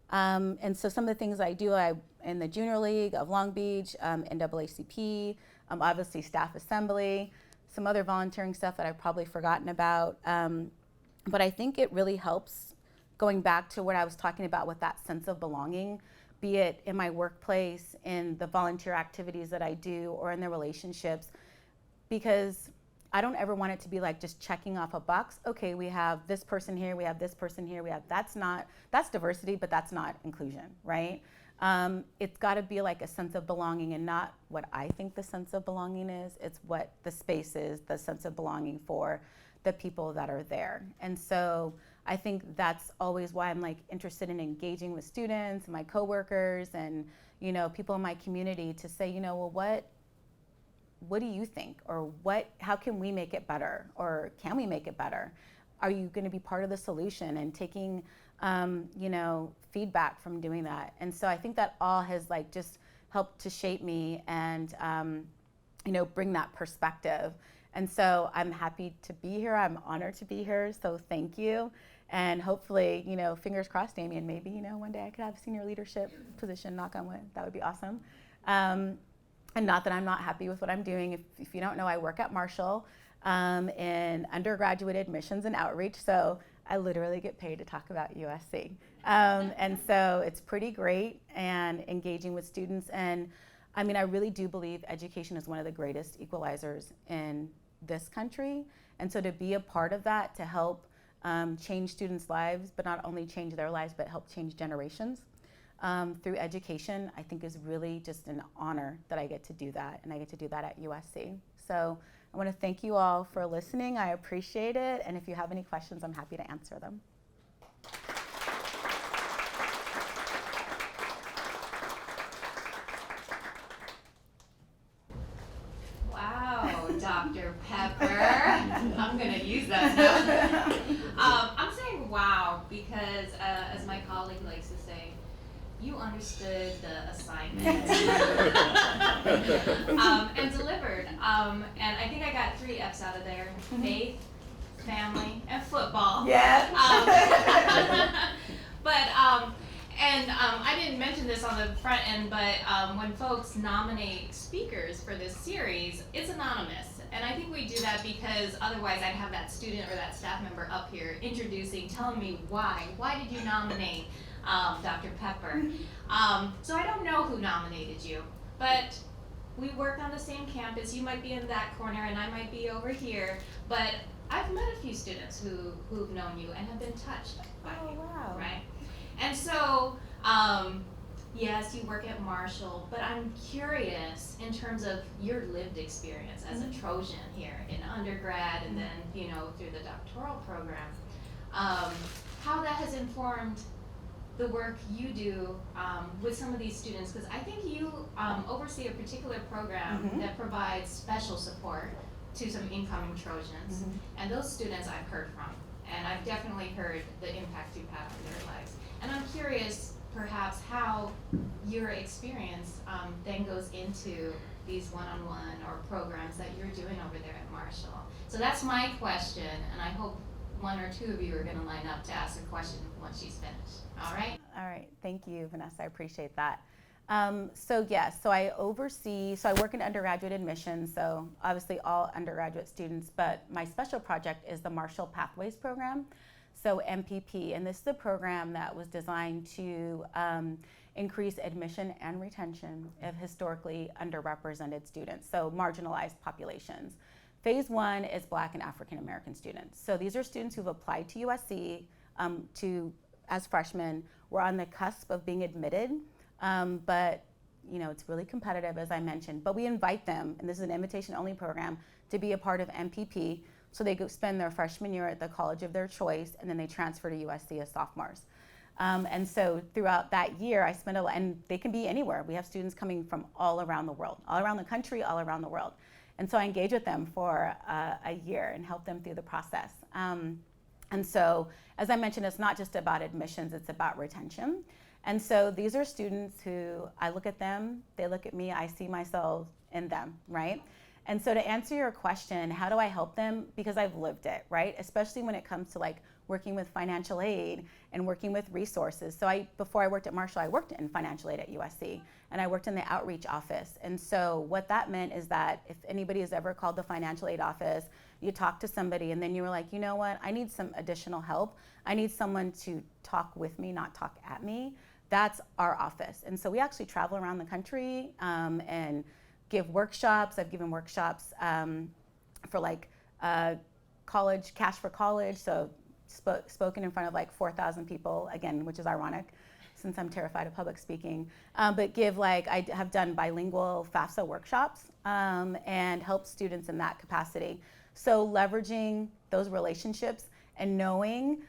And so some of the things I do, in the Junior League of Long Beach, NAACP, obviously staff assembly, some other volunteering stuff that I've probably forgotten about. But I think it really helps, going back to what I was talking about with that sense of belonging, be it in my workplace, in the volunteer activities that I do, or in the relationships, because I don't ever want it to be like just checking off a box. Okay, we have this person here, we have this person here, that's diversity, but that's not inclusion, right? It's gotta be like a sense of belonging, and not what I think the sense of belonging is, it's what the space is, the sense of belonging for the people that are there. And so I think that's always why I'm like interested in engaging with students, my coworkers, and you know, people in my community, to say, you know, well, what do you think? Or how can we make it better? Or can we make it better? Are you gonna be part of the solution, and taking you know, feedback from doing that? And so I think that all has like just helped to shape me and you know, bring that perspective. And so I'm happy to be here. I'm honored to be here. So thank you. And hopefully, you know, fingers crossed, Damien, maybe, you know, one day I could have a senior leadership position, knock on wood. That would be awesome. And not that I'm not happy with what I'm doing. If you don't know, I work at Marshall in undergraduate admissions and outreach. So I literally get paid to talk about USC. And so it's pretty great, and engaging with students. And I mean, I really do believe education is one of the greatest equalizers in this country. And so to be a part of that, to help change students' lives, but not only change their lives, but help change generations, through education, I think is really just an honor that I get to do that, and I get to do that at USC. So I want to thank you all for listening. I appreciate it, and if you have any questions, I'm happy to answer them. Wow, Dr. Pepper. I'm going to use that now. I'm saying wow because, as my colleague likes to say, you understood the assignment and delivered. And I think I got 3 F's out of there: faith, family, and football. Yeah. I didn't mention this on the front end, but when folks nominate speakers for this series, it's anonymous. And I think we do that because otherwise I'd have that student or that staff member up here introducing, telling me why. Why did you nominate Dr. Pepper? So I don't know who nominated you, but we work on the same campus. You might be in that corner and I might be over here, but I've met a few students who've known you and have been touched by you, Wow. right? And so, yes, you work at Marshall, but I'm curious in terms of your lived experience as a Trojan here in undergrad and then, through the doctoral program, how that has informed the work you do with some of these students, because I think you oversee a particular program that provides special support to some incoming Trojans, and those students I've heard from, and I've definitely heard the impact you've had on their lives. And I'm curious, perhaps, how your experience then goes into these one-on-one or programs that you're doing over there at Marshall. So that's my question, and I hope 1 or 2 of you are going to line up to ask a question once she's finished. All right? All right. Thank you, Vanessa. I appreciate that. So I work in undergraduate admissions, so obviously all undergraduate students, but my special project is the Marshall Pathways Program, so MPP, and this is a program that was designed to increase admission and retention of historically underrepresented students, so marginalized populations. Phase 1 is Black and African American students. So these are students who've applied to USC as freshmen. We're on the cusp of being admitted, but it's really competitive, as I mentioned. But we invite them, and this is an invitation-only program, to be a part of MPP. So they go spend their freshman year at the college of their choice, and then they transfer to USC as sophomores. And so throughout that year, I spend and they can be anywhere. We have students coming from all around the world, all around the country, all around the world. And so I engage with them for a year and help them through the process. And so, as I mentioned, it's not just about admissions, it's about retention. And so these are students who I look at them, they look at me, I see myself in them, right? And so to answer your question, how do I help them? Because I've lived it, right? Especially when it comes to working with financial aid and working with resources. So before I worked at Marshall, I worked in financial aid at USC, and I worked in the outreach office. And so what that meant is that if anybody has ever called the financial aid office, you talk to somebody and then you were like, you know what, I need some additional help. I need someone to talk with me, not talk at me. That's our office. And so we actually travel around the country and give workshops. I've given workshops for college, Cash for College, so spoken in front of 4,000 people, again, which is ironic since I'm terrified of public speaking, but I have done bilingual FAFSA workshops and help students in that capacity. So leveraging those relationships and knowing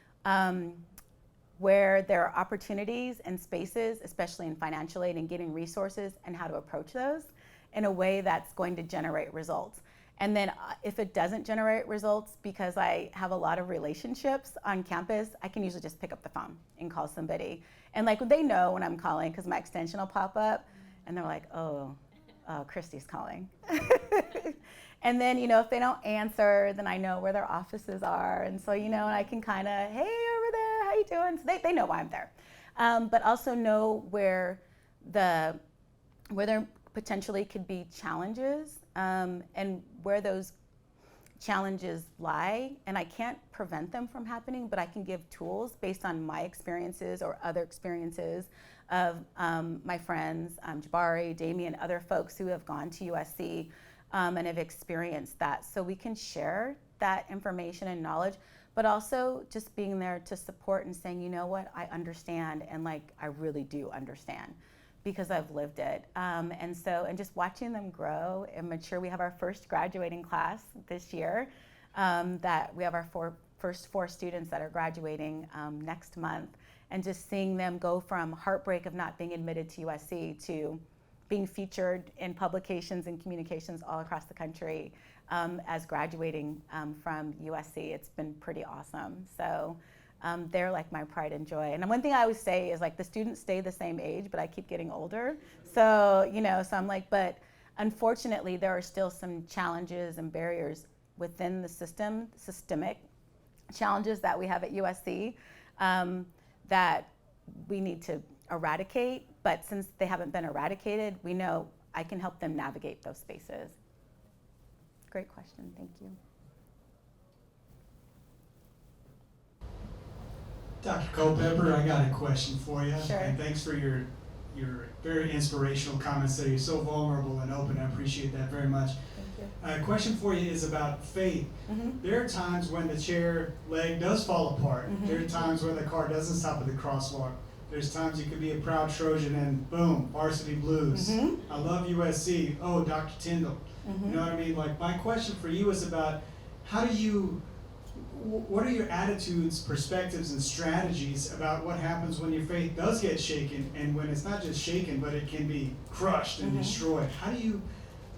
where there are opportunities and spaces, especially in financial aid, and getting resources and how to approach those in a way that's going to generate results. And then if it doesn't generate results, because I have a lot of relationships on campus, I can usually just pick up the phone and call somebody. And they know when I'm calling because my extension will pop up and they're like, oh, Kristi's calling. And then, if they don't answer, then I know where their offices are. And so, and I can kind of, hey, over there, how you doing? So they know why I'm there. But also know where there potentially could be challenges and where those challenges lie. And I can't prevent them from happening, but I can give tools based on my experiences or other experiences of my friends, Jabari, Damien, other folks who have gone to USC and have experienced that. So we can share that information and knowledge, but also just being there to support and saying, you know what, I understand, and like I really do understand because I've lived it. And just watching them grow and mature. We have our first graduating class this year. That we have our first four students that are graduating next month, and just seeing them go from heartbreak of not being admitted to USC to being featured in publications and communications all across the country as graduating from USC. It's been pretty awesome. So they're like my pride and joy. And one thing I always say is like the students stay the same age, but I keep getting older. So, so I'm like, but unfortunately there are still some challenges and barriers within the systemic challenges that we have at USC that we need to eradicate. But since they haven't been eradicated, we know I can help them navigate those spaces. Great question, thank you. Dr. Culpepper, I got a question for you. Sure. And thanks for your very inspirational comments there. You're so vulnerable and open. I appreciate that very much. Thank you. A question for you is about faith. Mm-hmm. There are times when the chair leg does fall apart. Mm-hmm. There are times when the car doesn't stop at the crosswalk. There's times you could be a proud Trojan and boom, varsity blues. Mm-hmm. I love USC. Oh, Dr. Tyndall. Mm-hmm. You know what I mean? Like, my question for you is about what are your attitudes, perspectives, and strategies about what happens when your faith does get shaken, and when it's not just shaken, but it can be crushed and Mm-hmm. destroyed? How do you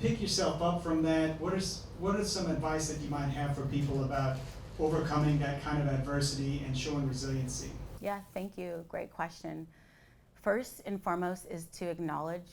pick yourself up from that? What are some advice that you might have for people about overcoming that kind of adversity and showing resiliency? Yeah, thank you. Great question. First and foremost is to acknowledge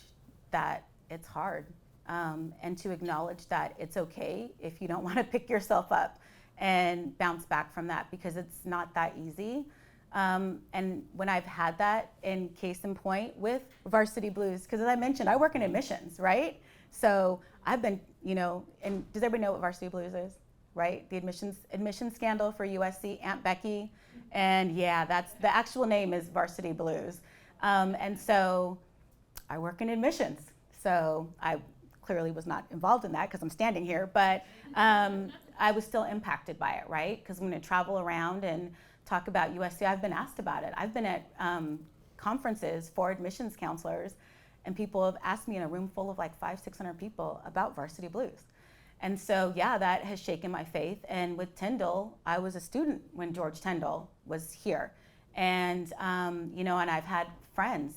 that it's hard, and to acknowledge that it's okay if you don't want to pick yourself up and bounce back from that, because it's not that easy. And when I've had that, in case in point with Varsity Blues, because as I mentioned, I work in admissions, right? So I've been, and does everybody know what Varsity Blues is? Right? The admission scandal for USC, Aunt Becky. And yeah, that's the actual name is Varsity Blues. And so I work in admissions. So I clearly was not involved in that because I'm standing here, but I was still impacted by it, right? Because when I travel around and talk about USC, I've been asked about it. I've been at conferences for admissions counselors, and people have asked me in a room full of like 500-600 people about Varsity Blues. And so, yeah, that has shaken my faith. And with Tyndall, I was a student when George Tyndall was here. And, and I've had friends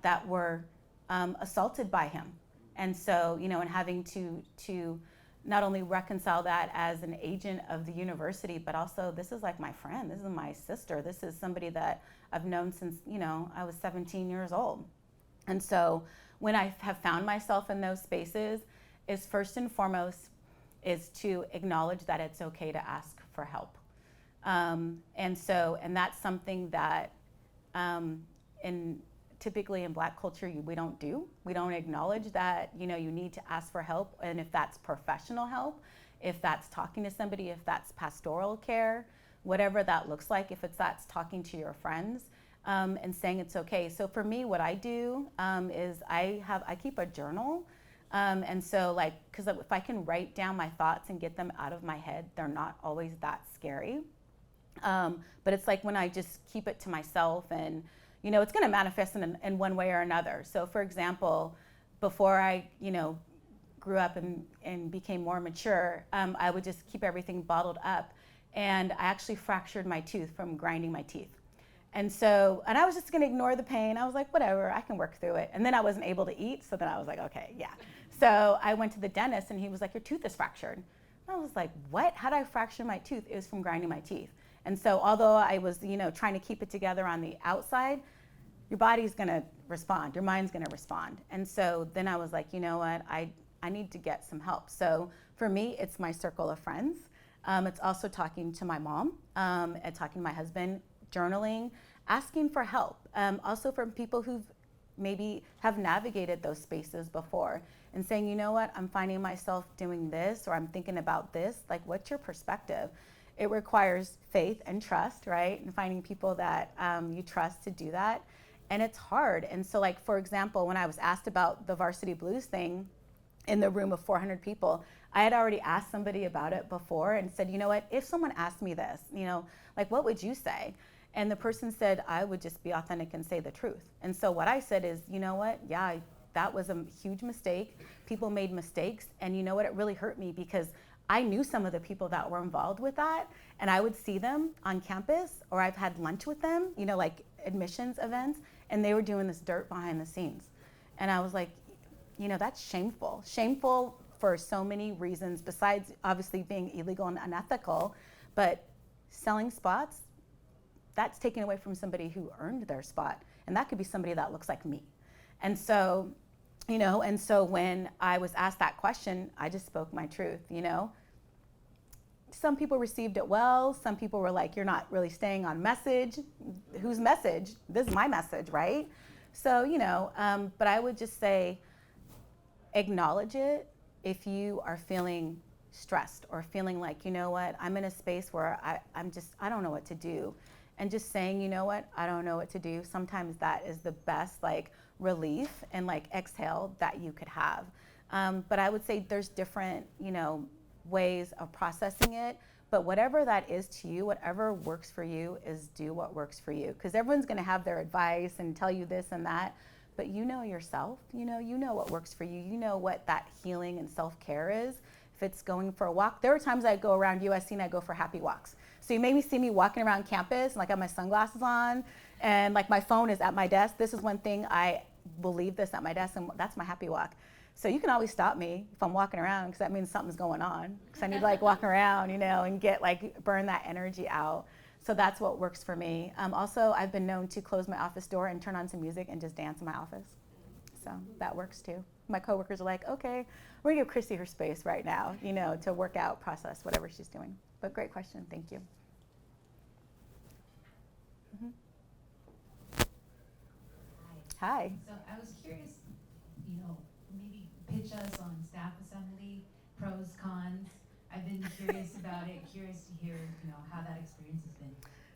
that were assaulted by him. And so, and having to not only reconcile that as an agent of the university, but also this is like my friend, this is my sister, this is somebody that I've known since, I was 17 years old. And so when I have found myself in those spaces, is first and foremost is to acknowledge that it's okay to ask for help. And that's something that typically in Black culture, we don't do. We don't acknowledge that, you need to ask for help. And if that's professional help, if that's talking to somebody, if that's pastoral care, whatever that looks like, if that's talking to your friends, and saying it's okay. So for me, what I do is I keep a journal. And so because if I can write down my thoughts and get them out of my head, they're not always that scary. But it's like when I just keep it to myself, and it's going to manifest in one way or another. So for example, before I grew up and became more mature, I would just keep everything bottled up, and I actually fractured my tooth from grinding my teeth. And I was just going to ignore the pain. I was like, whatever, I can work through it. And then I wasn't able to eat, so then I was like, okay, yeah. So I went to the dentist, and he was like, your tooth is fractured. And I was like, what? How did I fracture my tooth? It was from grinding my teeth. And so although I was, trying to keep it together on the outside, your body's going to respond, your mind's going to respond. And so then I was like, you know what, I need to get some help. So for me, it's my circle of friends. It's also talking to my mom, and talking to my husband, journaling, asking for help. Also from people who've maybe have navigated those spaces before, and saying, you know what, I'm finding myself doing this, or I'm thinking about this. Like, what's your perspective? It requires faith and trust, right? And finding people that you trust to do that. And it's hard. And so for example, when I was asked about the Varsity Blues thing, in the room of 400 people. I had already asked somebody about it before and said, you know what, if someone asked me this, you know, like, what would you say? And the person said, I would just be authentic and say the truth. And so what I said is, you know what, yeah, that was a huge mistake. People made mistakes. And you know what, it really hurt me because I knew some of the people that were involved with that, and I would see them on campus, or I've had lunch with them, you know, like admissions events, and they were doing this dirt behind the scenes. And I was like, you know, that's shameful. Shameful for so many reasons, besides obviously being illegal and unethical, but selling spots, that's taken away from somebody who earned their spot. And that could be somebody that looks like me. And so, you know, and so when I was asked that question, I just spoke my truth, you know. Some people received it well. Some people were like, you're not really staying on message. Whose message? This is my message, right? So, you know, but I would just say, acknowledge it if you are feeling stressed or feeling like, you know what, I'm in a space where I don't know what to do. And just saying, you know what, I don't know what to do. Sometimes that is the best like relief and like exhale that you could have. But I would say there's different, you know, ways of processing it. But whatever that is to you, whatever works for you, is do what works for you. Because everyone's going to have their advice and tell you this and that. But you know yourself, you know what works for you. You know what that healing and self-care is. If it's going for a walk, there are times I go around USC and I go for happy walks. So you maybe see me walking around campus and like I have my sunglasses on and like my phone is at my desk. This is one thing I will leave this at my desk, and that's my happy walk. So you can always stop me if I'm walking around, because that means something's going on. Because I need to like walk around, you know, and get like burn that energy out. So that's what works for me. Also, I've been known to close my office door and turn on some music and just dance in my office. So that works too. My coworkers are like, okay, we're gonna give Kristi her space right now, you know, to work out, process whatever she's doing. But great question, thank you. Mm-hmm. Hi. So I was curious, you know, maybe pitch us on staff assembly, pros, cons. I've been curious about it, curious to hear, you know, how that experience has been.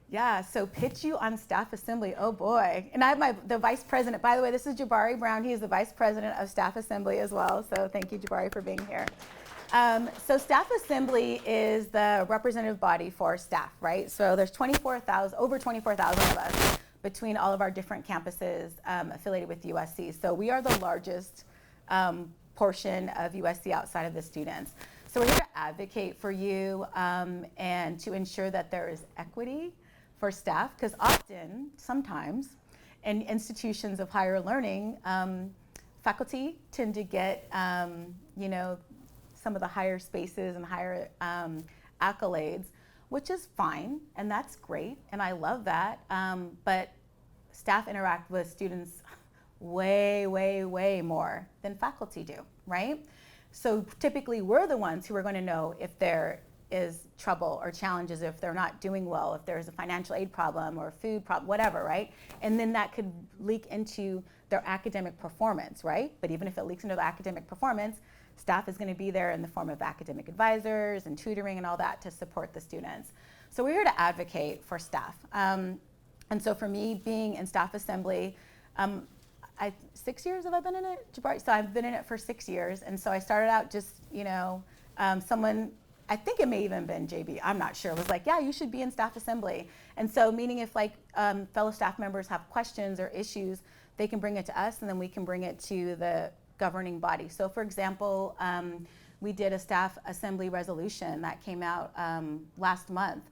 Yeah, so pitch you on staff assembly, oh boy. And I have the vice president, by the way, this is Jabari Brown. He is the vice president of staff assembly as well. So thank you, Jabari, for being here. So staff assembly is the representative body for staff, right? So there's over 24,000 of us between all of our different campuses affiliated with USC. So we are the largest portion of USC outside of the students. So we're here to advocate for you and to ensure that there is equity for staff, because sometimes, in institutions of higher learning, faculty tend to get, you know, some of the higher spaces and higher accolades, which is fine, and that's great, and I love that. But staff interact with students way, way, way more than faculty do, right? So typically we're the ones who are going to know if there is trouble or challenges, if they're not doing well, if there's a financial aid problem or food problem, whatever, right? And then that could leak into their academic performance, right? But even if it leaks into the academic performance, staff is going to be there in the form of academic advisors and tutoring and all that to support the students. So we're here to advocate for staff. And so for me, being in staff assembly, 6 years have I been in it, Jabari? So I've been in it for 6 years. And so I started out just, you know, someone, I think it may even been JB, I'm not sure, was like, yeah, you should be in staff assembly. And so meaning if like fellow staff members have questions or issues, they can bring it to us and then we can bring it to the governing body. So for example, we did a staff assembly resolution that came out last month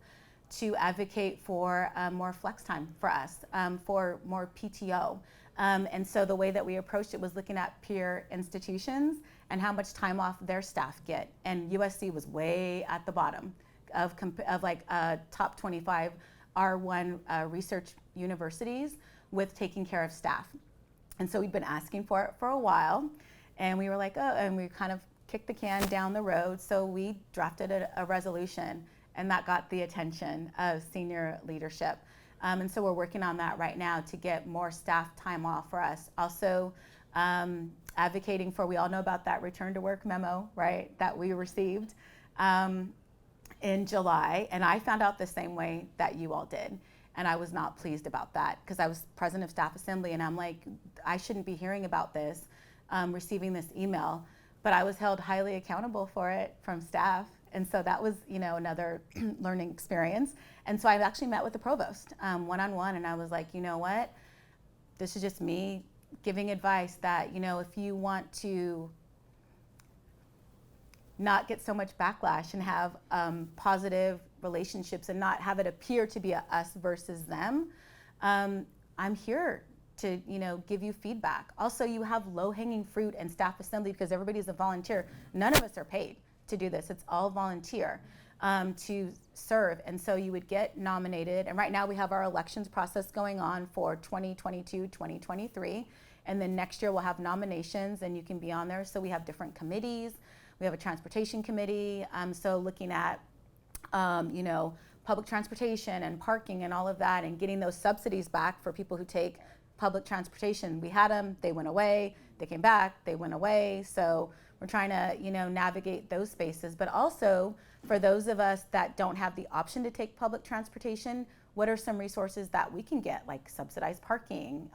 to advocate for more flex time for us, for more PTO. And so the way that we approached it was looking at peer institutions and how much time off their staff get. And USC was way at the bottom of like top 25 R1 research universities with taking care of staff. And so we'd been asking for it for a while, and we were like, oh, and we kind of kicked the can down the road. So we drafted a resolution, and that got the attention of senior leadership. And so we're working on that right now to get more staff time off for us. Also advocating for, we all know about that return to work memo, right, that we received in July. And I found out the same way that you all did. And I was not pleased about that because I was president of staff assembly and I'm like, I shouldn't be hearing about this, receiving this email. but I was held highly accountable for it from staff. And so that was, another learning experience. And so I've actually met with the provost one-on-one, and I was like, you know what? This is just me giving advice that, if you want to not get so much backlash and have positive relationships and not have it appear to be a us versus them, I'm here to give you feedback. Also, you have low-hanging fruit and staff assembly because everybody's a volunteer. None of us are paid to do this. It's all volunteer to serve. And so you would get nominated. And right now we have our elections process going on for 2022, 2023. And then next year we'll have nominations and you can be on there. So we have different committees. We have a transportation committee. So looking at, public transportation and parking and all of that and getting those subsidies back for people who take public transportation. We had them, they went away, they came back, they went away. So we're trying to, navigate those spaces. But also for those of us that don't have the option to take public transportation, what are some resources that we can get, like subsidized parking?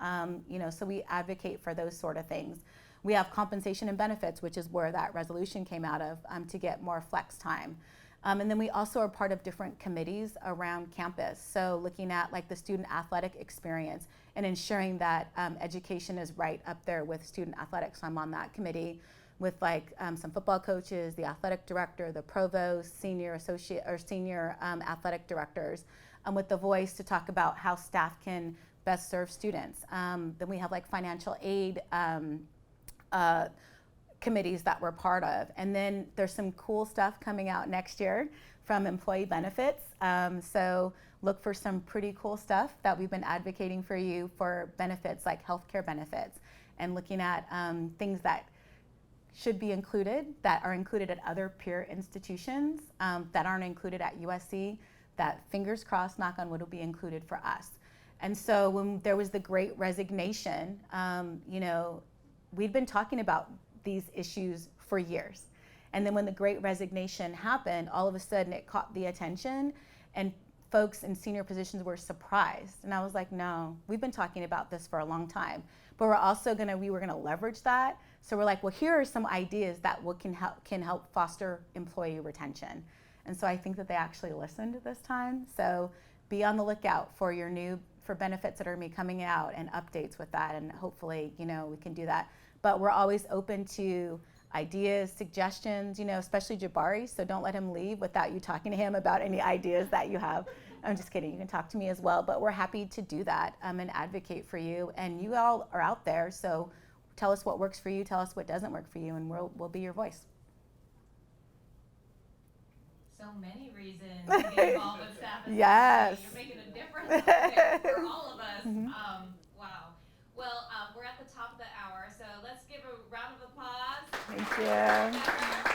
So we advocate for those sort of things. We have compensation and benefits, which is where that resolution came out of, to get more flex time. And then we also are part of different committees around campus. So looking at like the student athletic experience and ensuring that education is right up there with student athletics. I'm on that committee with like some football coaches, the athletic director, the provost, senior associate or senior athletic directors, with the voice to talk about how staff can best serve students. Then we have like financial aid committees that we're part of. And then there's some cool stuff coming out next year from employee benefits. So look for some pretty cool stuff that we've been advocating for you for benefits like healthcare benefits and looking at things that should be included, that are included at other peer institutions, that aren't included at USC, that fingers crossed, knock on wood, will be included for us. And so when there was the Great Resignation, we'd been talking about these issues for years. And then when the Great Resignation happened, all of a sudden it caught the attention and folks in senior positions were surprised. And I was like, no, we've been talking about this for a long time, but we were gonna leverage that. So we're like, well, here are some ideas that can help foster employee retention. And so I think that they actually listened this time. So be on the lookout for for benefits that are gonna be coming out and updates with that. And hopefully, we can do that. But we're always open to ideas, suggestions, especially Jabari. So don't let him leave without you talking to him about any ideas that you have. I'm just kidding. You can talk to me as well. But we're happy to do that and advocate for you. And you all are out there. So tell us what works for you. Tell us what doesn't work for you. And we'll be your voice. So many reasons to get involved with staff. Yes. You're making a difference out there for all of us. Mm-hmm. Wow. Well, we're at the top of the hour, so let's give a round of applause. Thank you.